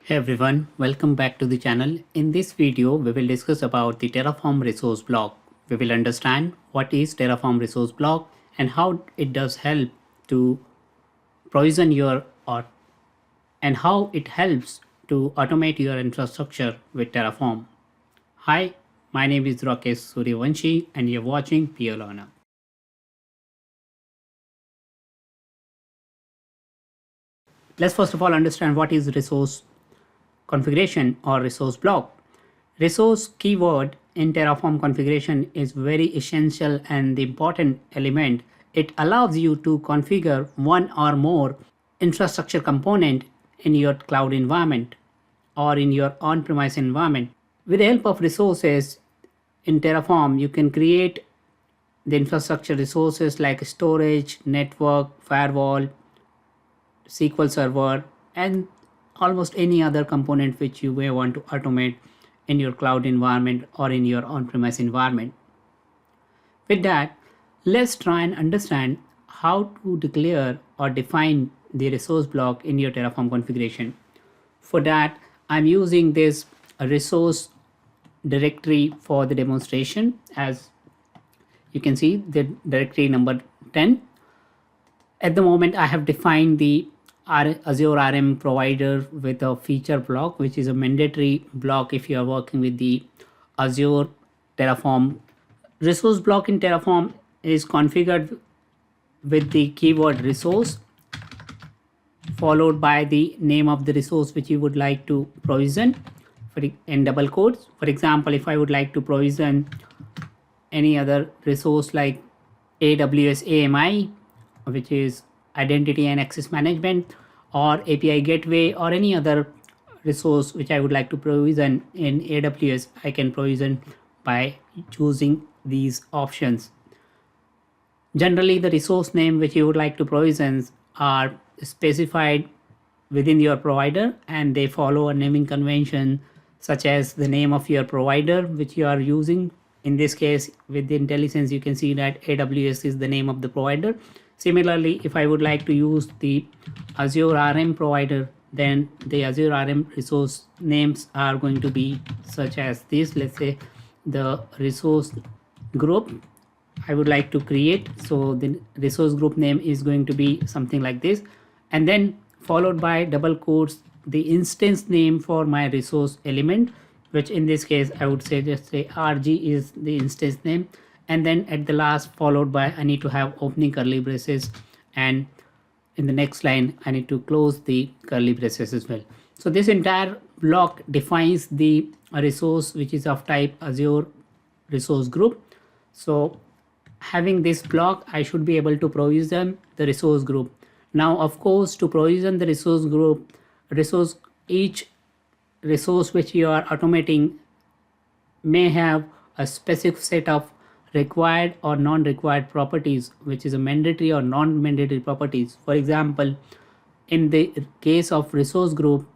Hey everyone, welcome back to the channel. In this video, we will discuss about the Terraform resource block. We will understand what is Terraform resource block and how it does help to provision your or and how it helps to automate your infrastructure with Terraform. Hi, my name is Rakesh Suryavanshi and you're watching Peer Learner. Let's first of all understand what is resource configuration or resource block. Resource keyword in Terraform configuration is very essential and the important element. It allows you to configure one or more infrastructure component in your cloud environment or in your on-premise environment. With the help of resources in Terraform, you can create the infrastructure resources like storage, network, firewall, SQL Server, and almost any other component which you may want to automate in your cloud environment or in your on-premise environment. With that, let's try and understand how to declare or define the resource block in your Terraform configuration. For that, I'm using this resource directory for the demonstration. As you can see, the directory number 10. At the moment, I have defined the Azure RM provider with a feature block, which is a mandatory block if you are working with the Azure Terraform. Resource block in Terraform is configured with the keyword resource followed by the name of the resource which you would like to provision in double quotes. For example, if I would like to provision any other resource like AWS AMI, which is identity and access management, or API gateway, or any other resource which I would like to provision in AWS, I can provision by choosing these options. Generally, the resource name which you would like to provision are specified within your provider and they follow a naming convention such as the name of your provider which you are using. In this case, with the IntelliSense, you can see that AWS is the name of the provider. Similarly, if I would like to use the Azure RM provider, then the Azure RM resource names are going to be such as this. Let's say the resource group I would like to create. So the resource group name is going to be something like this, and then followed by double quotes the instance name for my resource element, which in this case I would say just say RG is the instance name, and then at the last followed by I need to have opening curly braces, and in the next line I need to close the curly braces as well. So this entire block defines the resource which is of type Azure resource group. So having this block, I should be able to provision the resource group. Now, of course, to provision the resource group, each resource which you are automating may have a specific set of required or non-required properties, which is a mandatory or non-mandatory properties. For example, in the case of resource group,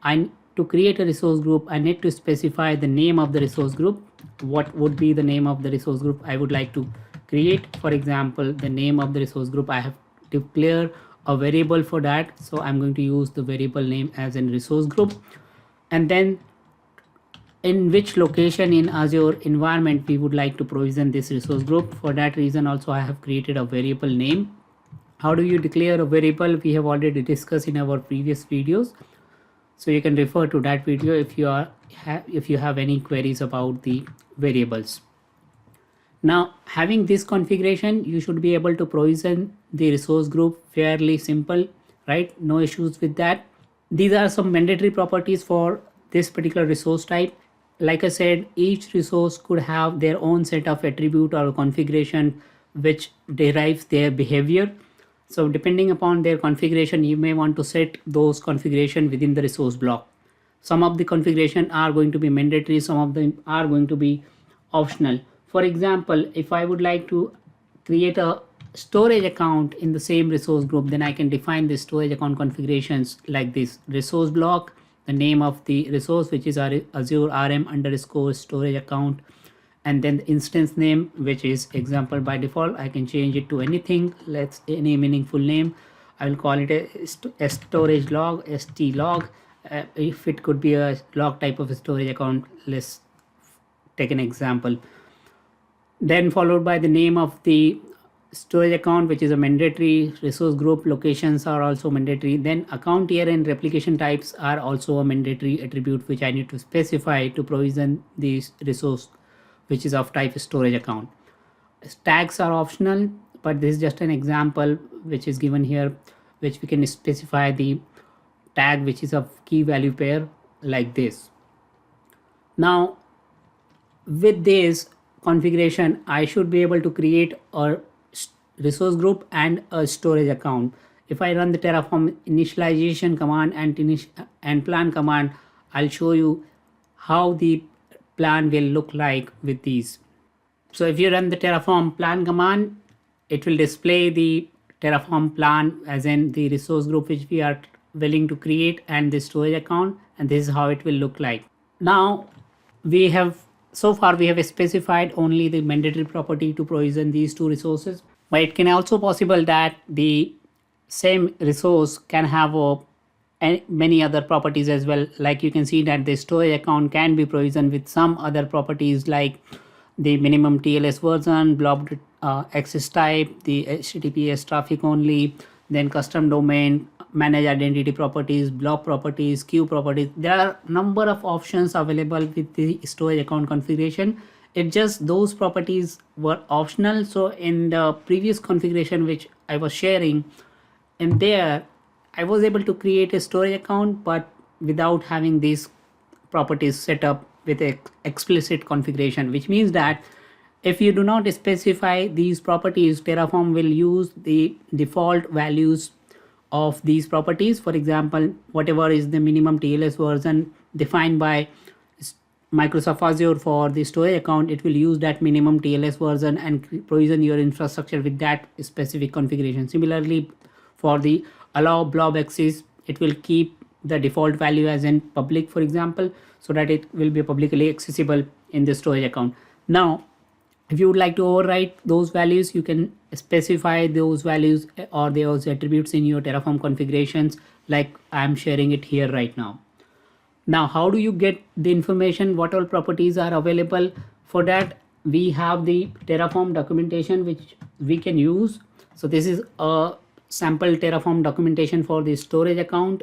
to create a resource group, I need to specify the name of the resource group. What would be the name of the resource group I would like to create? For example, the name of the resource group, I have to declare a variable for that. So I'm going to use the variable name as in resource group. And then in which location in Azure environment we would like to provision this resource group. For that reason also I have created a variable name. How do you declare a variable? We have already discussed in our previous videos. So you can refer to that video if you have any queries about the variables. Now, having this configuration, you should be able to provision the resource group fairly simple, right? No issues with that. These are some mandatory properties for this particular resource type. Like I said, each resource could have their own set of attribute or configuration which derives their behavior. So depending upon their configuration, you may want to set those configuration within the resource block. Some of the configuration are going to be mandatory, some of them are going to be optional. For example, if I would like to create a storage account in the same resource group, then I can define the storage account configurations like this: resource block, the name of the resource, which is Azure RM underscore storage account, and then the instance name, which is example by default. I can change it to anything. Let's any meaningful name. I will call it a storage log, st log, if it could be a log type of storage account, let's take an example. Then followed by the name of the storage account, which is a mandatory. Resource group locations are also mandatory. Then account year and replication types are also a mandatory attribute which I need to specify to provision this resource, which is of type storage account. Tags are optional, but this is just an example which is given here, which we can specify the tag which is of key value pair like this. Now with this configuration, I should be able to create a resource group and a storage account. If I run the Terraform initialization command and plan command, I'll show you how the plan will look like with these. So if you run the Terraform plan command, it will display the Terraform plan as in the resource group which we are willing to create and the storage account, and this is how it will look like. Now we have specified only the mandatory property to provision these two resources, but it can also possible that the same resource can have many other properties as well. Like you can see that the storage account can be provisioned with some other properties like the minimum TLS version, blob access type, the HTTPS traffic only, then custom domain, manage identity properties, blob properties, queue properties. There are a number of options available with the storage account configuration. It just those properties were optional. So in the previous configuration which I was sharing, in there I was able to create a storage account but without having these properties set up with a explicit configuration, which means that if you do not specify these properties, Terraform will use the default values of these properties. For example, whatever is the minimum TLS version defined by Microsoft Azure for the storage account, it will use that minimum TLS version and provision your infrastructure with that specific configuration. Similarly, for the allow blob access, it will keep the default value as in public, for example, so that it will be publicly accessible in the storage account. Now if you would like to overwrite those values, you can specify those values or those attributes in your Terraform configurations like I'm sharing it here right now. Now how do you get the information? What all properties are available? For that we have the Terraform documentation which we can use. So this is a sample Terraform documentation for the storage account,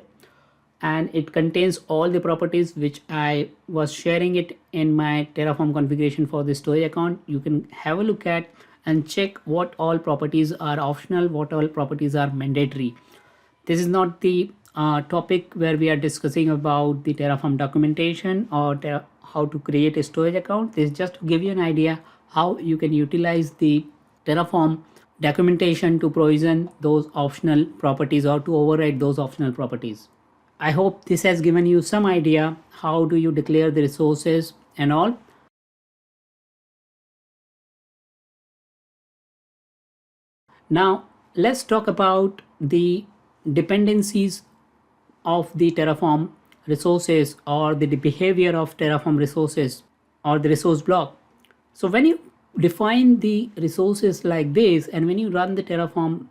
and it contains all the properties which I was sharing it in my Terraform configuration for the storage account. You can have a look at and check what all properties are optional, what all properties are mandatory. This is not the topic where we are discussing about the Terraform documentation or how to create a storage account. This is just to give you an idea how you can utilize the Terraform documentation to provision those optional properties or to override those optional properties. I hope this has given you some idea how do you declare the resources and all. Now let's talk about the dependencies of the Terraform resources or the behavior of Terraform resources or the resource block. So when you define the resources like this and when you run the Terraform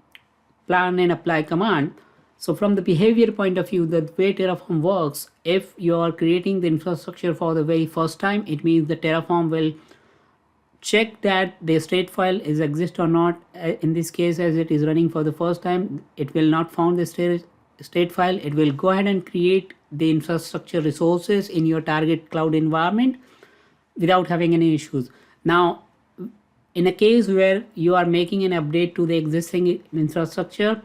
plan and apply command, so from the behavior point of view, the way Terraform works, if you are creating the infrastructure for the very first time, it means the Terraform will check that the state file is exist or not. In this case, as it is running for the first time, it will not found the state file. It will go ahead and create the infrastructure resources in your target cloud environment without having any issues. Now, in a case where you are making an update to the existing infrastructure,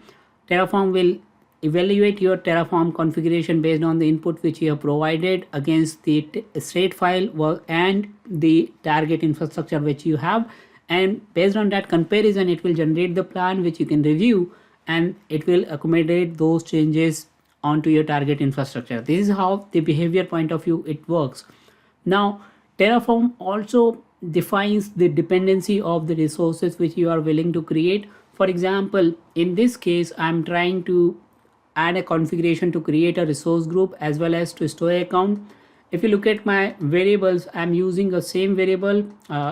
Terraform will evaluate your Terraform configuration based on the input which you have provided against the state file and the target infrastructure which you have, and based on that comparison it will generate the plan which you can review and it will accommodate those changes onto your target infrastructure. This is how the behavior point of view it works. Now Terraform also defines the dependency of the resources which you are willing to create. For example, in this case I'm trying to add a configuration to create a resource group as well as to store account. If you look at my variables, I'm using the same variable,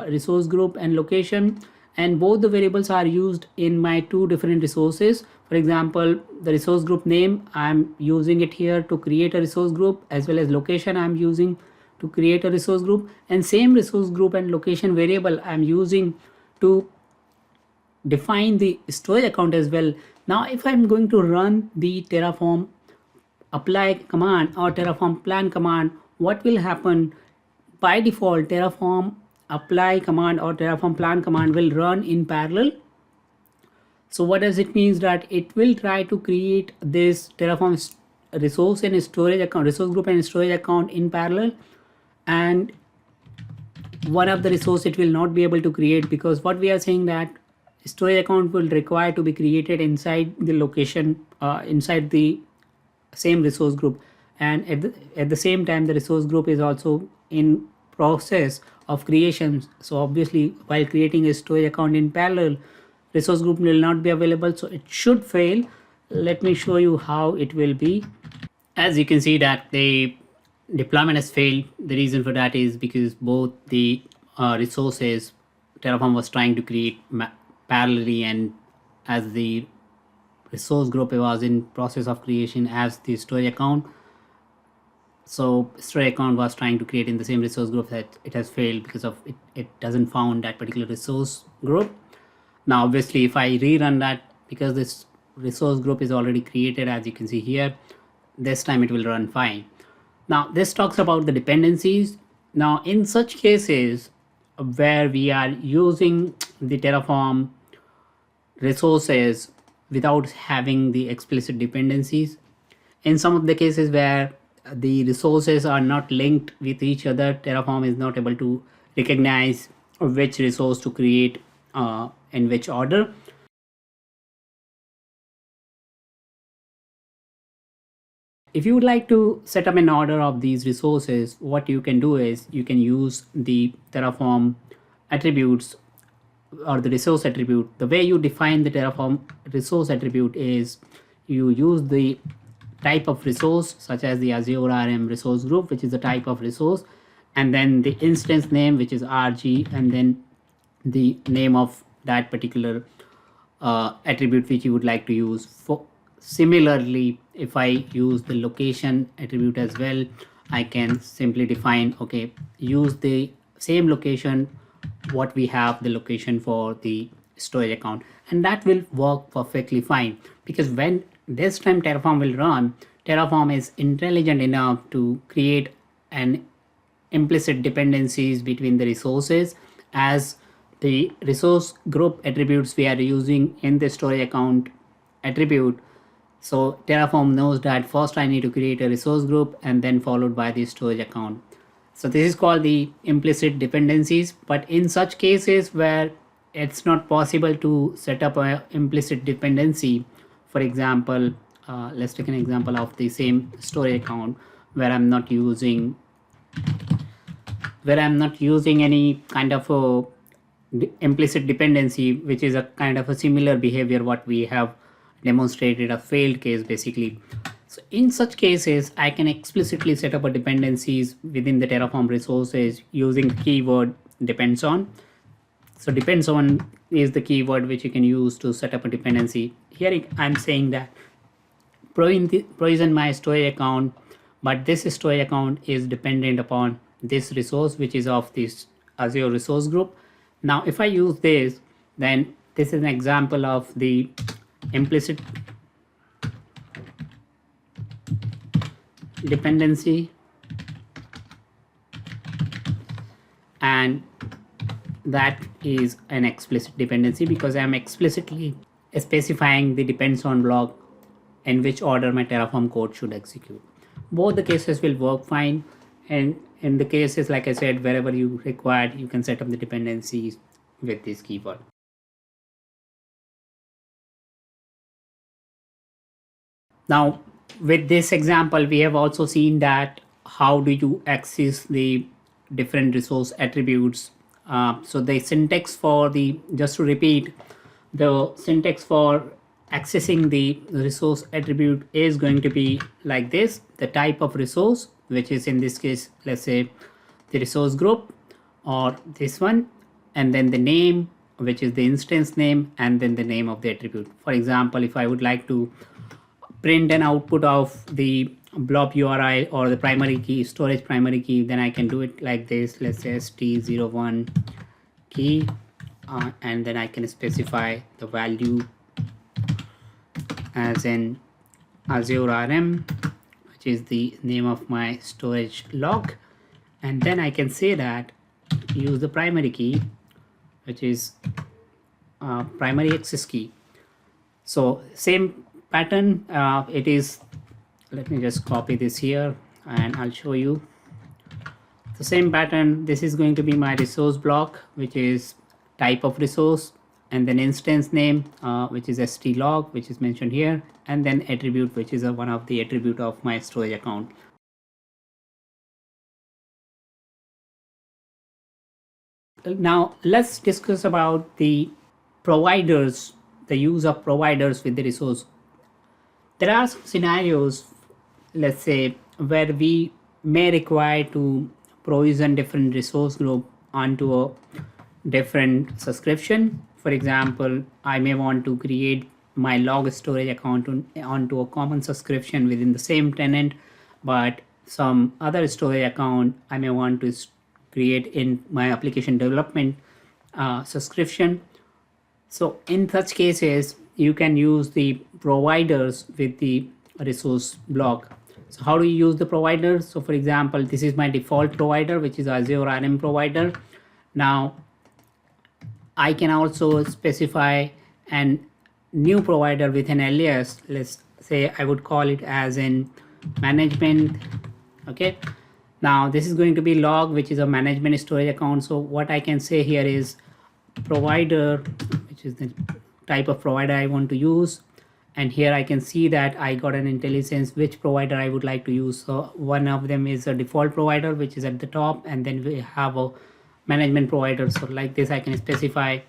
resource group and location, and both the variables are used in my two different resources. For example, the resource group name, I'm using it here to create a resource group, as well as location I'm using to create a resource group, and same resource group and location variable I'm using to define the storage account as well. Now if I'm going to run the Terraform apply command or Terraform plan command, what will happen? By default, Terraform apply command or Terraform plan command will run in parallel. So what does it means? That it will try to create this Terraform resource and storage account, resource group and storage account in parallel, and one of the resource it will not be able to create, because what we are saying that storage account will require to be created inside the location, inside the same resource group, and at the same time the resource group is also in process of creation. So obviously while creating a storage account in parallel, resource group will not be available, so it should fail. Let me show you how it will be. As you can see that the deployment has failed. The reason for that is because both the resources Terraform was trying to create parallelly, and as the resource group was in process of creation as the storage account, so storage account was trying to create in the same resource group, that it has failed because of it doesn't found that particular resource group. Now obviously if I rerun that, because this resource group is already created, as you can see here, this time it will run fine. Now this talks about the dependencies. Now in such cases where we are using the Terraform resources without having the explicit dependencies, in some of the cases where the resources are not linked with each other, Terraform is not able to recognize which resource to create in which order. If you would like to set up an order of these resources, what you can do is you can use the Terraform attributes or the resource attribute. The way you define the Terraform resource attribute is you use the type of resource, such as the Azure RM resource group, which is the type of resource, and then the instance name, which is RG, and then the name of that particular attribute which you would like to use. For similarly, if I use the location attribute as well, I can simply define, okay, use the same location what we have the location for the storage account, and that will work perfectly fine, because when this time Terraform will run, Terraform is intelligent enough to create an implicit dependencies between the resources, as the resource group attributes we are using in the storage account attribute. So Terraform knows that first I need to create a resource group and then followed by the storage account. So this is called the implicit dependencies. But in such cases where it's not possible to set up an implicit dependency, for example, let's take an example of the same storage account where I'm not using any kind of a implicit dependency, which is a kind of a similar behavior what we have demonstrated, a failed case basically. So in such cases, I can explicitly set up a dependencies within the Terraform resources using the keyword depends on. So depends on is the keyword which you can use to set up a dependency. Here I'm saying that provision my storage account, but this storage account is dependent upon this resource which is of this Azure resource group. Now if I use this, then this is an example of the implicit dependency, and that is an explicit dependency because I'm explicitly specifying the depends on block in which order my Terraform code should execute. Both the cases will work fine, and in the cases like I said, wherever you require, you can set up the dependencies with this keyword. Now with this example, we have also seen that how do you access the different resource attributes. So the syntax for the, just to repeat, the syntax for accessing the resource attribute is going to be like this: the type of resource, which is in this case, let's say the resource group or this one, and then the name which is the instance name, and then the name of the attribute. For example, if I would like to print an output of the blob URI or the primary key, storage primary key, then I can do it like this. Let's say st01 key, and then I can specify the value as an azure rm, which is the name of my storage log, and then I can say that use the primary key, which is primary access key. So same pattern, it is, let me just copy this here and I'll show you the same pattern. This is going to be my resource block, which is type of resource, and then instance name, which is strlog, which is mentioned here, and then attribute, which is one of the attribute of my storage account. Now let's discuss about the providers, the use of providers with the resource. There are some scenarios, let's say, where we may require to provision different resource group onto a different subscription. For example, I may want to create my log storage account onto a common subscription within the same tenant, but some other storage account I may want to create in my application development subscription. So in such cases, you can use the providers with the resource block. So how do you use the providers? So for example, this is my default provider, which is Azure RM provider. Now I can also specify a new provider with an alias. Let's say I would call it as in management. Okay. Now this is going to be log, which is a management storage account. So what I can say here is provider, which is the type of provider I want to use. And here I can see that I got an intelligence which provider I would like to use. So one of them is a default provider, which is at the top, and then we have a management provider. So like this, I can specify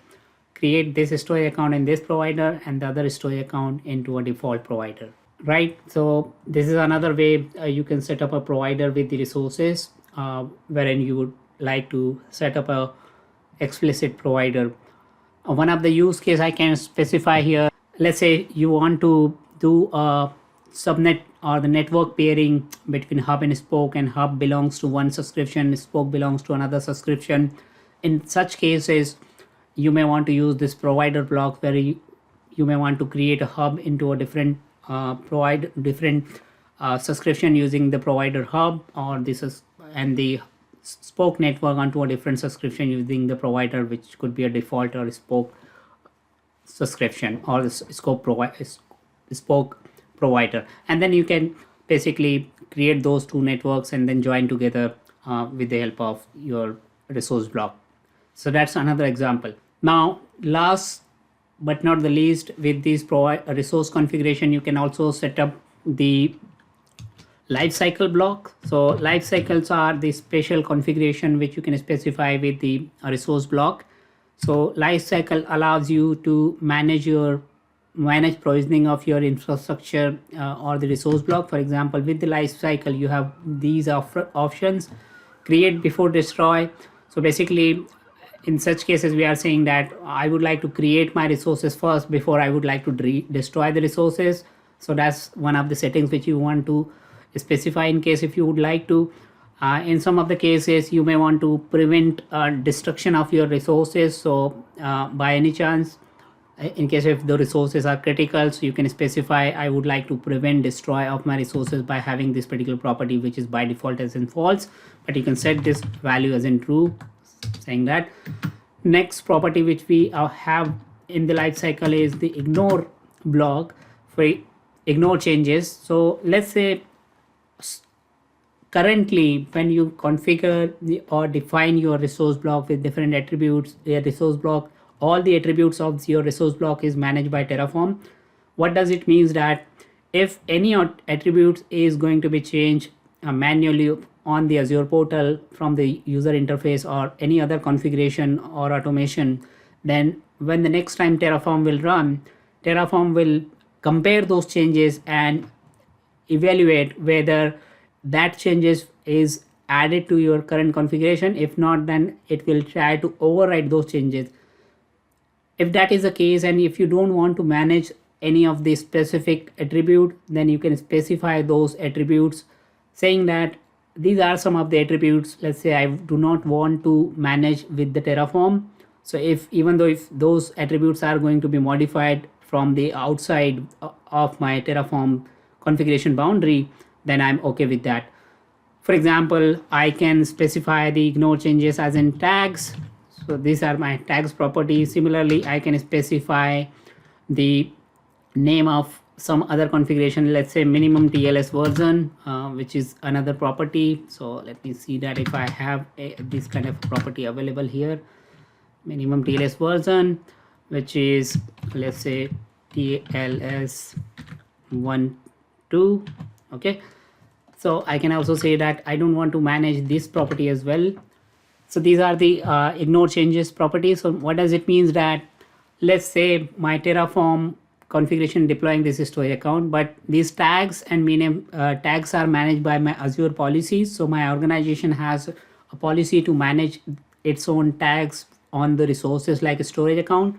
create this storage account in this provider and the other storage account into a default provider, right? So this is another way you can set up a provider with the resources, wherein you would like to set up a explicit provider. One of the use case I can specify here, let's say you want to do a subnet or the network pairing between hub and spoke, and hub belongs to one subscription, spoke belongs to another subscription. In such cases, you may want to use this provider block, where you may want to create a hub into a different subscription using the provider hub, or this is, and the spoke network onto a different subscription using the provider, which could be a default or a spoke subscription or spoke provider. And then you can basically create those two networks and then join together with the help of your resource block. So that's another example. Now last but not the least, with this resource configuration, you can also set up the lifecycle block. So life cycles are the special configuration which you can specify with the resource block. So lifecycle allows you to manage provisioning of your infrastructure or the resource block. For example, with the lifecycle, you have these options: create, before, destroy. So basically, in such cases, we are saying that I would like to create my resources first before I would like to destroy the resources. So that's one of the settings which you want to specify in case if you would like to. In some of the cases, you may want to prevent destruction of your resources. So by any chance, in case if the resources are critical, so you can specify I would like to prevent destroy of my resources by having this particular property, which is by default as in false, but you can set this value as in true, saying that. Next property which we have in the life cycle is the ignore block for ignore changes. So let's say currently when you configure or define your resource block with different attributes, your resource block, all the attributes of your resource block is managed by Terraform. What does it mean? That if any attributes is going to be changed manually on the Azure portal from the user interface or any other configuration or automation, then when the next time Terraform will run, Terraform will compare those changes and evaluate whether that changes is added to your current configuration. If not, then it will try to override those changes. If that is the case, and if you don't want to manage any of the specific attribute, then you can specify those attributes saying that these are some of the attributes. Let's say I do not want to manage with the Terraform. So if, even though if those attributes are going to be modified from the outside of my Terraform configuration boundary, then I'm okay with that. For example, I can specify the ignore changes as in tags. So these are my tags properties. Similarly, I can specify the name of some other configuration, let's say minimum TLS version, which is another property. So let me see that if I have this kind of property available here, minimum TLS version, which is, let's say, TLS 1.2. okay. So I can also say that I don't want to manage this property as well. So these are the ignore changes properties. So what does it mean? That let's say my Terraform configuration deploying this storage account, but these tags and tags are managed by my Azure policies. So my organization has a policy to manage its own tags on the resources like a storage account.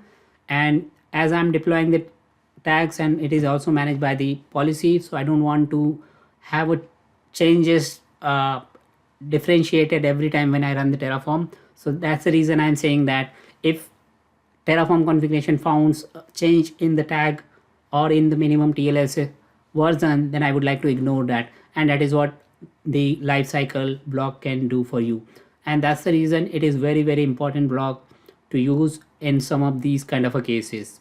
And as I'm deploying the tags, and it is also managed by the policy, so I don't want to have a changes differentiated every time when I run the Terraform. So that's the reason I'm saying that if Terraform configuration founds change in the tag or in the minimum TLS version, then I would like to ignore that. And that is what the lifecycle block can do for you. And that's the reason it is very, very important block to use in some of these kind of cases.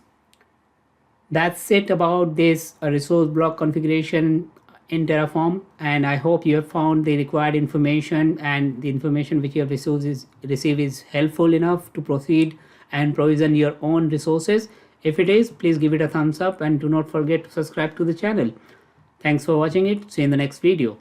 That's it about this resource block configuration in Terraform, and I hope you have found the required information and the information which you have received is helpful enough to proceed and provision your own resources. If it is, please give it a thumbs up and do not forget to subscribe to the channel. Thanks for watching it. See you in the next video.